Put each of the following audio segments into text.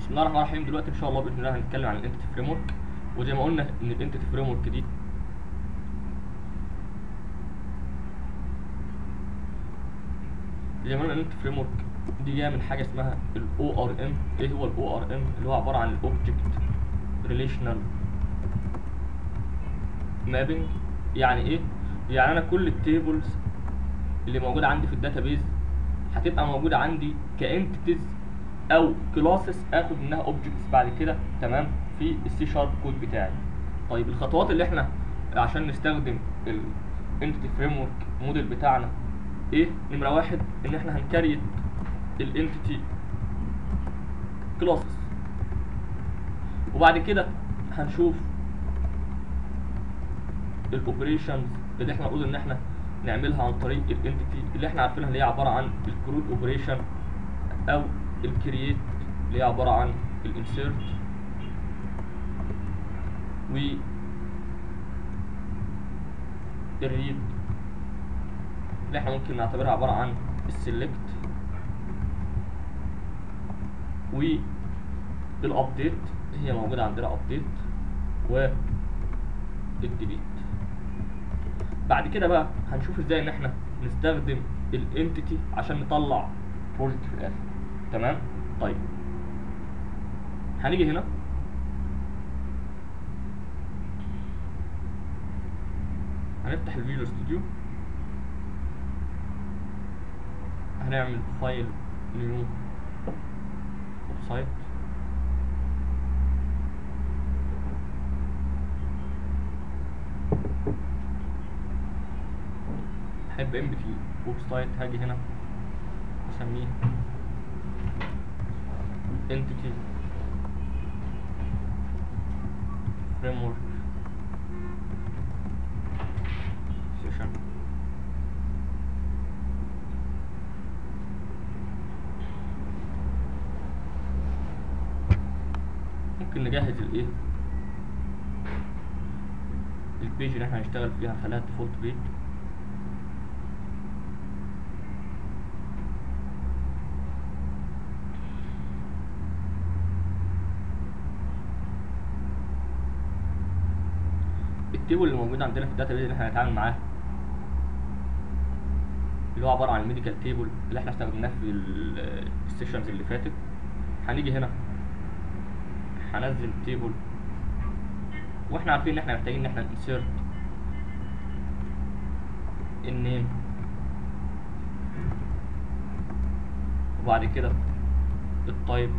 بسم الله الرحمن الرحيم. دلوقتي ان شاء الله باذن الله هنتكلم عن الانتيتي فريم ورك، وزي ما قلنا ان الانتيتي فريم ورك دي جايه من حاجه اسمها الاو ار ام. ايه هو الاو ار ام؟ اللي هو عباره عن الاوبجكت ريليشنال مابنج. يعني ايه؟ يعني انا كل التيبلز اللي موجوده عندي في الداتابيز هتبقى موجوده عندي كانتيتيز او كلاسز اخد منها اوبجكتس بعد كده، تمام، في السي شارب كود بتاعي. طيب الخطوات اللي احنا عشان نستخدم الانتيتي فريم ورك موديل بتاعنا ايه؟ نمره واحد ان احنا هنكريت الانتيتي كلاسز، وبعد كده هنشوف الاوبريشنز اللي احنا المفروض ان احنا نعملها عن طريق الانتيتي اللي احنا عارفينها، اللي هي عباره عن الكروت اوبريشن او الكرييت اللي هي عباره عن الانسيرت، و الريد اللي احنا ممكن نعتبرها عباره عن السيلكت، والابديت هي موجوده عندنا ابديت، والديليت. بعد كده بقى هنشوف ازاي ان احنا نستخدم الانتيتي عشان نطلع بروجكت في الاخر، تمام. طيب هنيجي هنا هنفتح الفيجوال ستوديو، هنعمل فايل نيو ويب سايت، احب امبتي ويب سايت. هاجي هنا اسميه entity framework session. ممكن نجهز الايه البيج اللي احنا هنشتغل فيها، نخليها ديفولت بيج. التيبل اللي موجود عندنا في الداتا بيز اللي احنا هنتعامل معاه اللي هو عباره عن الميديكال تيبل اللي احنا استخدمناه في السيشنز اللي فاتت. هنيجي هنا هنزل تيبل، واحنا عارفين ان احنا محتاجين ان احنا نسيرت النيم، وبعد كده التايب،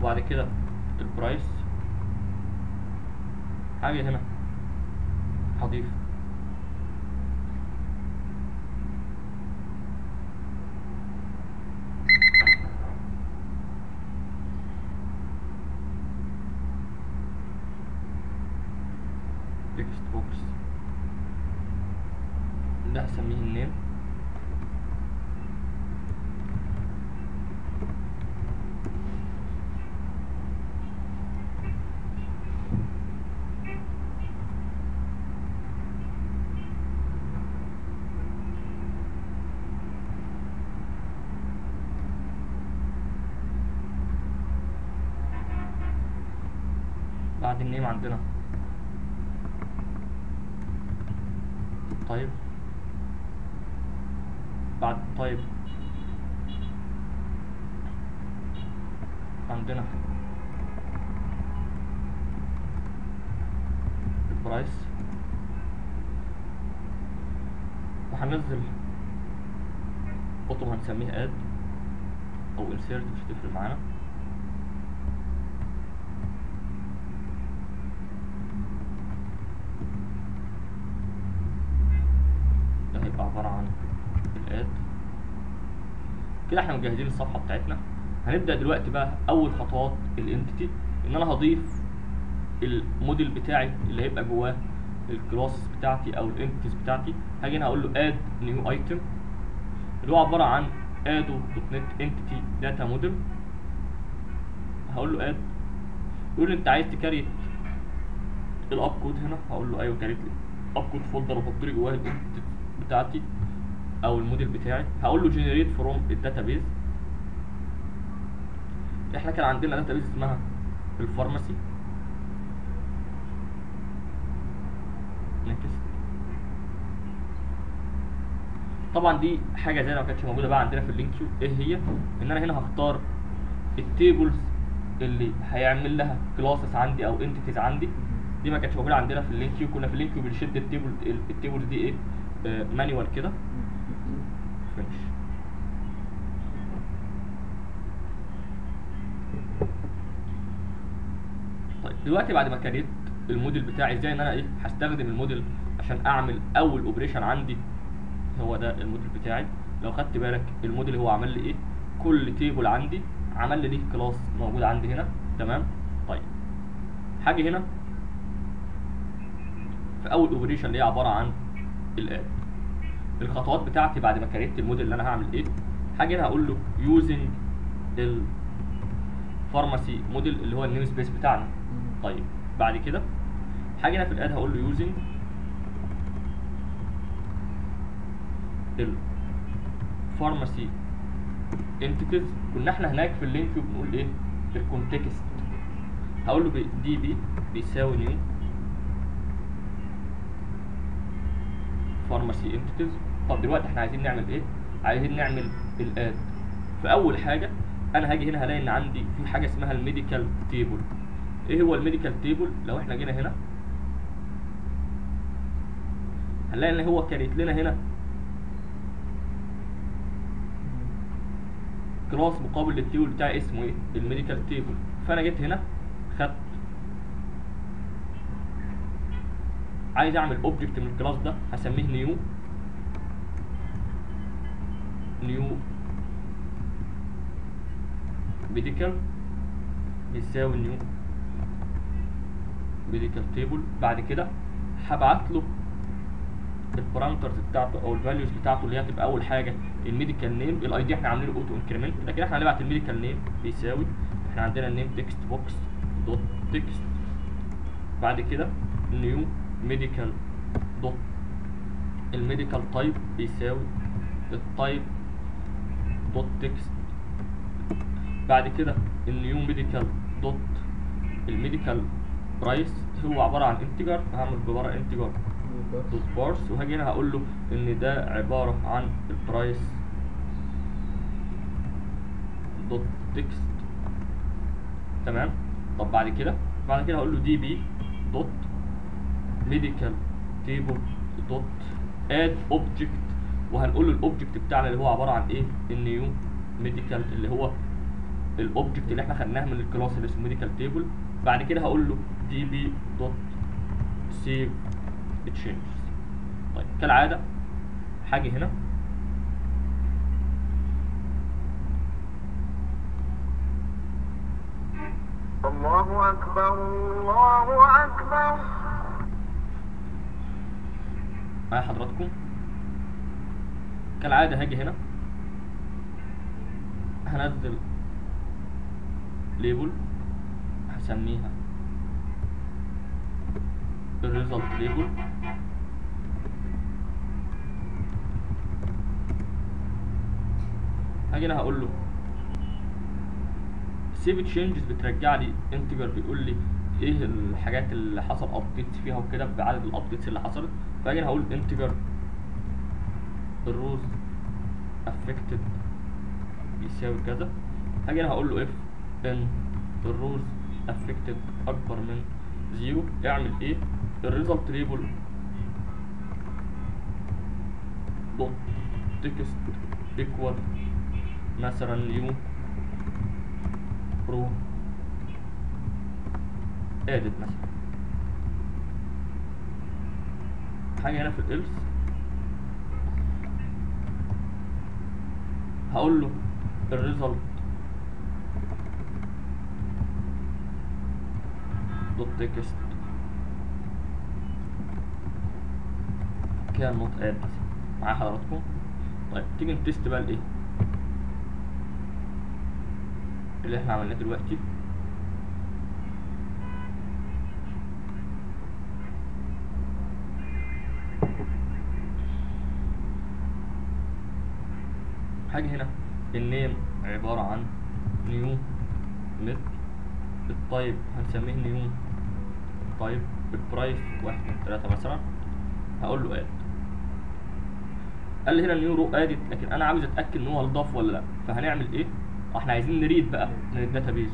وبعد كده البرايس. هاجي هنا هضيف تكست بوكس، ده هسميه النيم، بعد النيم عندنا طيب، بعد طيب عندنا البرايس، وهننزل بوتوم هنسميه اد او انسيرت، مش هتفرق معانا. ده هيبقى عبارة عن الاد. كده احنا مجهزين الصفحة بتاعتنا. هنبدأ دلوقتي بقى أول خطوات الانتيتي، إن أنا هضيف الموديل بتاعي اللي هيبقى جواه الكلاسز بتاعتي أو الانتيتيز بتاعتي. هاجي هنا أقول له اد نيو ايتم اللي هو عبارة عن ado.net entity data model. هقول له اد، يقول لي أنت عايز تكريت الاب كود هنا. هقول له أيوه كريت لي اب كود فولدر وحط لي جواه الانتيتي بتاعتي او الموديل بتاعي. هقول له generate from الداتابيز، احنا كان عندنا داتابيز اسمها الفارماسي. نكست. طبعا دي حاجه زي ما كانتش موجوده بقى عندنا في اللينك كيو. ايه هي؟ ان انا هنا هختار التيبلز اللي هيعمل لها كلاسز عندي او انتيتيز عندي. دي ما كانتش موجوده عندنا في اللينك كيو. كنا في اللينك كيو بنشد التيبلز دي ايه، مانيوال كده. فينش. طيب دلوقتي بعد ما كريت الموديل بتاعي، ازاي ان انا ايه هستخدم الموديل عشان اعمل اول اوبريشن عندي؟ هو ده الموديل بتاعي. لو خدت بالك الموديل هو عمل لي ايه؟ كل تيبل عندي عمل لي ليه كلاس موجود عندي هنا. تمام. طيب حاجه هنا في اول اوبريشن اللي هي عباره عن الاد. الخطوات بتاعتي بعد ما كريت الموديل اللي انا هعمل ايه؟ حاجه هنا هقول له يوزنج الفارماسي موديل اللي هو النيم سبيس بتاعنا. طيب بعد كده حاجه هنا في الاد هقول له يوزنج الفارماسي انتيتيز. كنا احنا هناك في اللينك بنقول ايه؟ الكونتكست. هقول له دي بي بيساوي نيو فارماسي انتيتيز. طب دلوقتي احنا عايزين نعمل ايه؟ عايزين نعمل الاد. فاول حاجه انا هاجي هنا هلاقي ان عندي في حاجه اسمها الميديكال تيبل. ايه هو الميديكال تيبل؟ لو احنا جينا هنا هنلاقي ان هو كريت لنا هنا كلاس مقابل للتيبل بتاعي اسمه ايه؟ الميديكال تيبل. فانا جيت هنا خدت عايز اعمل اوبجكت من الكلاس ده، هسميه نيو ميديكال بيساوي نيو ميديكال تيبل. بعد كده هبعت له البارامترز بتاعته او الفاليوز بتاعته اللي هي هتبقى اول حاجه الميديكال نيم. الاي دي احنا عاملينه اوتو انكريمنت، لكن احنا هنبعت الميديكال نيم بيساوي، احنا عندنا النيم تكست بوكس دوت تكست. بعد كده نيو ميديكال دوت الميديكال تايب بيساوي التايب دوت تكست. بعد كده النيو ميديكال دوت الميديكال برايس هو عباره عن انتجر، هعمل عباره انتجر دوت بارس. وهاجي هنا هقول له ان ده عباره عن البرايس دوت تكست. تمام. طب بعد كده هقول له دي بي دوت ميديكال تيبل دوت اد اوبجكت، وهنقول له الاوبجكت بتاعنا اللي هو عباره عن ايه؟ النيو ميديكال اللي هو الاوبجكت اللي احنا خدناه من الكلاس اللي اسمه ميديكال تيبل. بعد كده هقول له دي بي دوت سيف تشينجز. طيب كالعاده حاجه هنا الله أكبر الله أكبر. معايا حضراتكم؟ كالعاده هاجي هنا هنزل ليبل هسميها الريزلت ليبل. هاجي هنا هقول له سيف تشينجز بترجع لي انتجر بيقول لي ايه الحاجات اللي حصل ابديتس فيها وكده بعدد الابديتس اللي حصلت. فاجي هنا هقول انتجر الروز افكتد يساوي كذا. هاجي هنا هقول له اف ان الروز افكتد اكبر من 0 اعمل ايه؟ الريزلت ليبل دوت تكست ايكوال مثلا نيو برو ادد مثلا. حاجه هنا في الالس هقول له الريزلت دوت تكست كان نوت اد مثلا. معايا حضراتكم؟ طيب تيجي نتست بقى الايه اللي احنا عملناه دلوقتي. حاجه هنا النيم عباره عن نيو ميد. التايب هنسميه نيو تايب. البرايس 1 2 3 مثلا. هقول له اد. قال لي هنا نيو رو ادت، لكن انا عاوز اتاكد ان هو انضاف ولا لا. فهنعمل ايه؟ احنا عايزين نريد بقى من الداتابيز.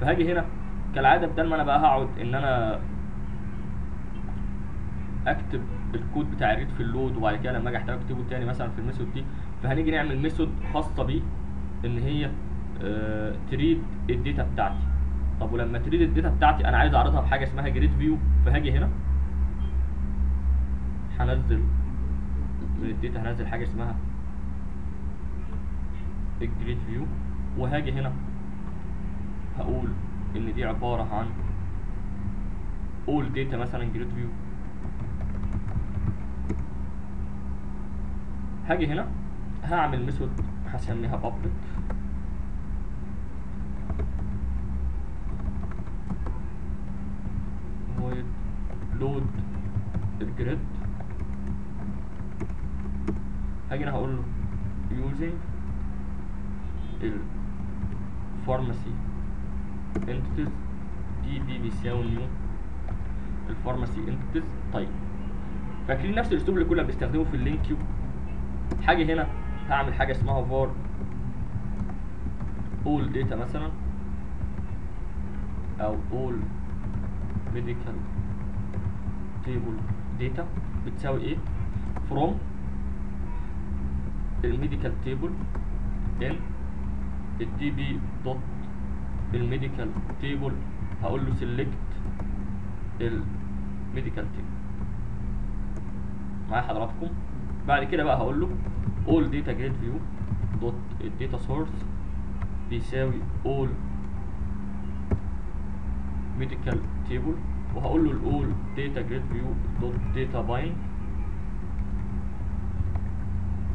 فهاجي هنا كالعاده، بدل ما انا بقى هقعد ان انا اكتب الكود بتاع الريد في اللود وبعد كده لما اجي احتاج اكتبه تاني مثلا في الميثود دي، فهنيجي نعمل ميثود خاصه بيه ان هي تريد الداتا بتاعتي. طب ولما تريد الداتا بتاعتي انا عايز اعرضها بحاجه اسمها جريد فيو. فهاجي هنا هنزل من الداتا، هنزل حاجه اسمها الجريد فيو. وهاجي هنا هقول ان دي عباره عن all data مثلا جريد فيو. هاجي هنا هعمل ميثود هسميها public void load الجريد. هاجي هنا هقول له using الفارماسي entities دي بيساوي نيو الفارماسي entities. طيب فاكرين نفس الاسلوب اللي كنا بنستخدمه في اللينك كيو؟ حاجه هنا هعمل حاجه اسمها var all data مثلا او all medical table data بتساوي ايه from الميديكال تيبل ان الدي بي دوت الميديكال تيبل. هقول له select الميديكال تيبل معايا حضراتكم. بعد كده بقى هقول له all data grade view دوت الداتا source بيساوي all medical table. وهقول له all data grade view دوت data bind.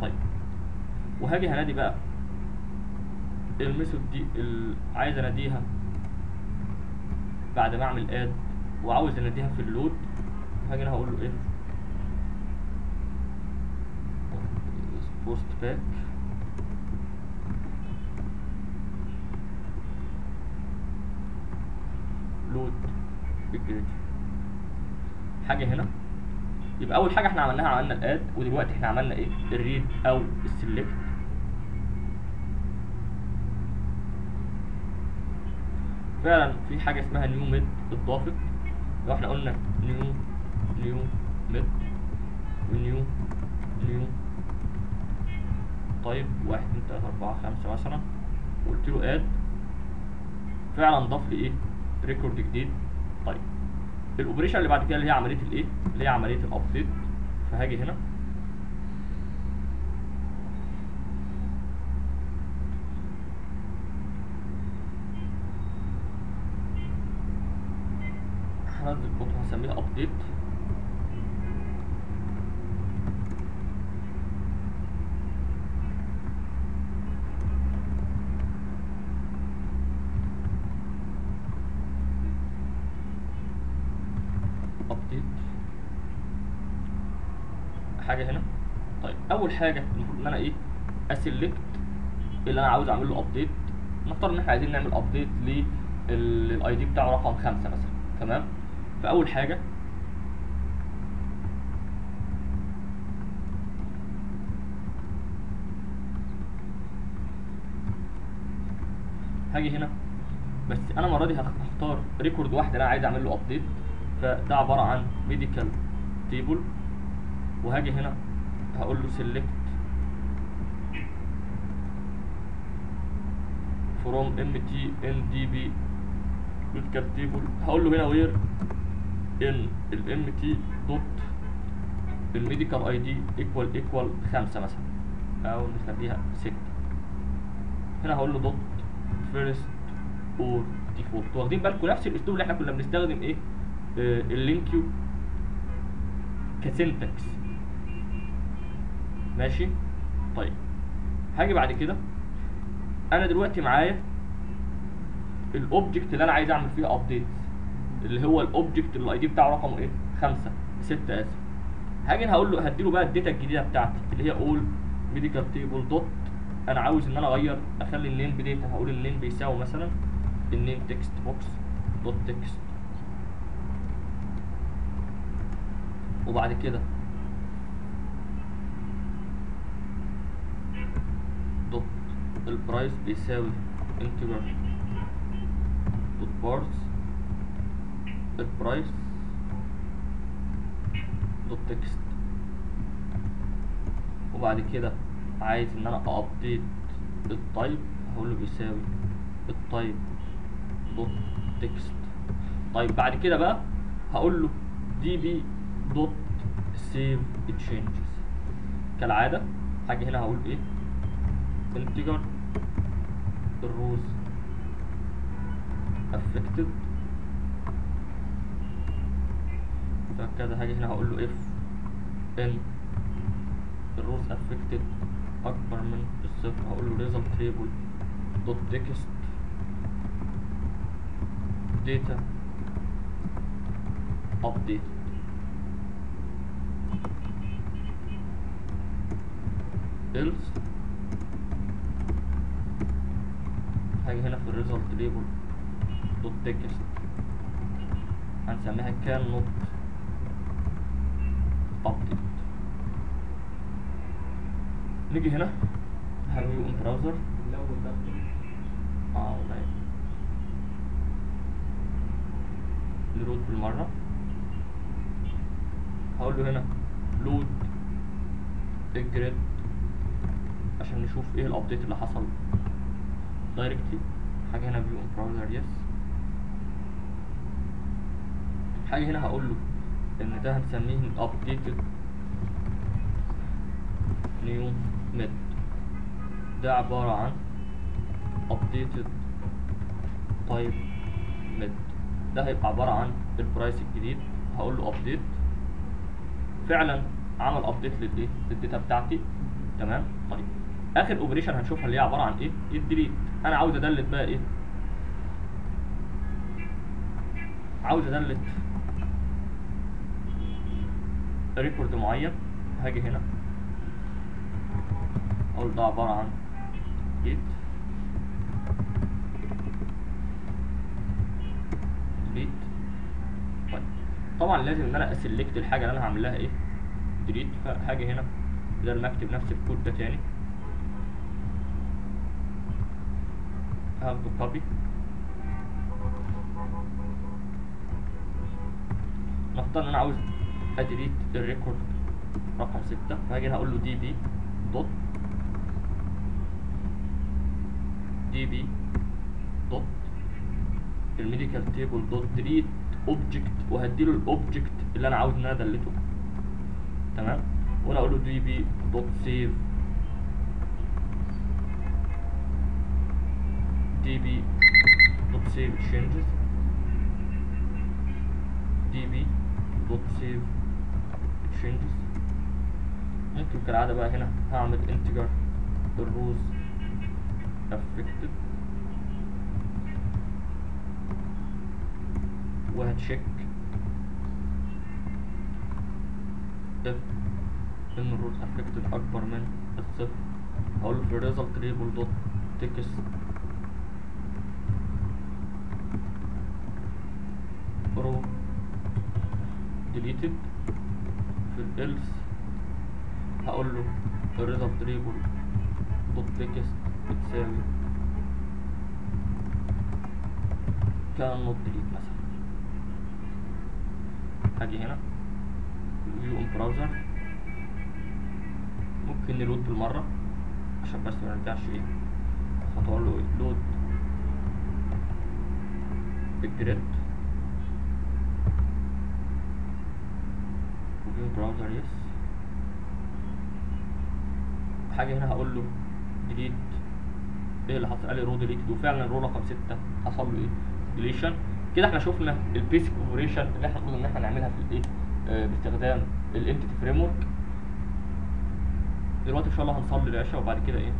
طيب وهاجي هنادي بقى الميثود دي عايز اناديها بعد ما اعمل اد وعاوز اناديها في اللود. هاجي انا هقول له اف بوست باك لود بالجريد. حاجه هنا يبقى اول حاجه احنا عملنا الاد، ودلوقتي احنا عملنا ايه؟ الريد او السلكت. فعلا في حاجه اسمها نيو ميد اتضافت. لو احنا قلنا نيو ميد ونيو طيب 1 2 3 4 5 مثلا، وقلت له اد، فعلا ضاف لي ايه؟ ريكورد جديد. طيب الاوبريشن اللي بعد كده اللي هي عمليه الايه؟ اللي هي عمليه الابديت. فهاجي هنا هنزل خطوه هسميها ابديت. حاجه هنا. طيب اول حاجه المفروض ان انا ايه؟ اسلكت اللي انا عاوز اعمل له ابديت. نفترض ان احنا عايزين نعمل ابديت للاي دي بتاعه رقم 5 مثلا، تمام؟ فاول حاجه هاجي هنا، بس انا المره دي هختار ريكورد واحد اللي انا عايز اعمل له ابديت. فده عباره عن ميديكال تيبل. وهاجي هنا هقول له select from mtndb medical table. هقول له هنا where ان mt دوت الميديكال اي دي equal 5 مثلا، او نخليها 6. هنا هقول له دوت first or default. واخدين بالكم نفس الاسلوب اللي احنا كنا بنستخدم ايه؟ اللينك كيو كسنتكس. ماشي. طيب هاجي بعد كده انا دلوقتي معايا الاوبجكت اللي انا عايز اعمل فيها ابديت، اللي هو الاوبجكت اللي الاي دي بتاعه رقمه ايه؟ 6 اسف. هاجي هقول له هديله بقى الداتا الجديده بتاعتي اللي هي all medical table دوت. انا عاوز ان انا اغير اخلي النيم بداتا. هقول النيم بيساوي مثلا النيم تكست بوكس دوت تكست، وبعد كده دوت البرايس بيساوي انتجر دوت بارز البرايس دوت تكست، وبعد كده عايز ان انا ابديت التايب هقول له بيساوي التايب دوت تكست. طيب بعد كده بقى هقول له دي بي دوت سيف تشينجز كالعاده. هاجي هنا هقول ايه انتجر الروز افكتد، فكذا. هاجي هنا هقول له اف ان الروز افكتد اكبر من الصفر، هقول له ريزلت تيبل دوت تكست داتا ابديت. else هاجي هنا في الريزلت تيبل دوت تكست هنسميها كان نوت ابديت. نيجي هنا هنيجي اون براوزر والله نلود بالمرة. هقول له هنا لود الجريد عشان نشوف ايه الابديت اللي حصل دايركتلي. حاجة هنا فيو اون براوزر يس. حاجة هنا هقول له ان ده هنسميه updated new mid، ده عبارة عن updated type mid، ده هيبقى عبارة عن البرايس الجديد. هقول له update، فعلا عمل update للايه للداتا بتاعتي. تمام. طيب اخر اوبريشن هنشوفها اللي هي عبارة عن ايه الديليت. انا عاوز ادلت بقى ايه، عاوز ادلت ريكورد معين. هاجي هنا اقول ده عبارة عن delete طيب طبعا لازم ان انا اسلكت الحاجة اللي انا هعمل لها ايه delete. فهاجي هنا بدل ما اكتب نفس الكود ده تاني هاخده كوبي، نفترض ان انا عاوز اديليت الريكورد رقم 6. فهاجي هنا اقول له دي بي دوت الميديكال تيبل دوت ديليت اوبجكت، وهديله الاوبجكت اللي انا عاوز ان انا ادلته. تمام. وانا اقول له دي بي دوت سيف changes save changes. ممكن كالعادة بقى هنا هعمل انتجر الروز affected وهتشيك if ان الروز affected اكبر من الصفر. هقول له في result table dot text row deleted. في else هقول له result table dot text بتساوي كان not delete مثلا. هاجي هنا view on browser، ممكن نلود بالمرة عشان بس ما نرجعش ايه خطوة. له لود الجريد وفيو براوزر يس. حاجة هنا هقول له ديليت ايه اللي حصل. قال لي رو ديليتد، وفعلا الرو رقم 6 حصل له ايه ديليشن. كده احنا شفنا البيسك اوبريشن اللي احنا قلنا ان احنا نعملها في الايه باستخدام الانتيتي فريم ورك. دلوقتي ان شاء الله هنصلي العشاء وبعد كده ايه